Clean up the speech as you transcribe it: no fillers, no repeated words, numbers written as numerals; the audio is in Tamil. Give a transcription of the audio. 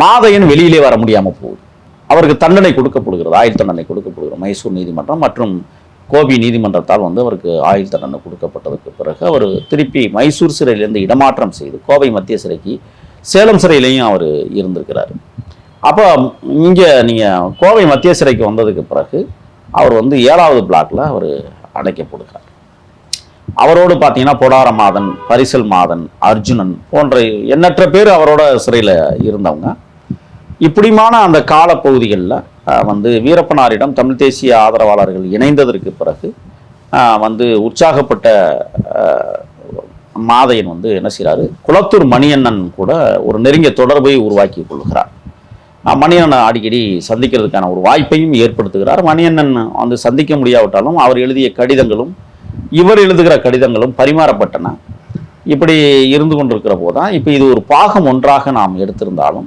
மாதையன் வெளியிலே வர முடியாமல் போகுது. அவருக்கு தண்டனை கொடுக்கப்படுகிறது, ஆயுள் தண்டனை கொடுக்கப்படுகிறது. மைசூர் நீதிமன்றம் மற்றும் கோபி நீதிமன்றத்தால் அவருக்கு ஆயுள் தண்டனை கொடுக்கப்பட்டதுக்கு பிறகு அவர் திருப்பி மைசூர் சிறையிலிருந்து இடமாற்றம் செய்து கோவை மத்திய சிறைக்கு சேலம் சிறையிலையும் அவர் இருந்திருக்கிறார். அப்போ இங்கே நீங்கள் கோவை மத்திய சிறைக்கு வந்ததுக்கு பிறகு அவர் 7வது பிளாக்ல அவர் அடைக்கப்படுகிறார். அவரோடு பார்த்தீங்கன்னா பொடார மாதன், பரிசல் மாதன், அர்ஜுனன் போன்ற எண்ணற்ற பேர் அவரோட சிறையில் இருந்தவங்க. இப்படிமான அந்த காலப்பகுதிகளில் வீரப்பனாரிடம் தமிழ் தேசிய ஆதரவாளர்கள் இணைந்ததற்கு பிறகு உற்சாகப்பட்ட மாதையன் என்ன செய்கிறாரு, குளத்தூர் மணியண்ணன் கூட ஒரு நெருங்கிய தொடர்பை உருவாக்கி கொள்கிறார். மணியண்ணனை அடிக்கடி சந்திக்கிறதுக்கான ஒரு வாய்ப்பையும் ஏற்படுத்துகிறார். மணியண்ணன் சந்திக்க முடியாவிட்டாலும் அவர் எழுதிய கடிதங்களும் இவர் எழுதுகிற கடிதங்களும் பரிமாறப்பட்டன. இப்படி இருந்து கொண்டிருக்கிற போதுதான் இப்போ இது ஒரு பாகம் ஒன்றாக நாம் எடுத்திருந்தாலும்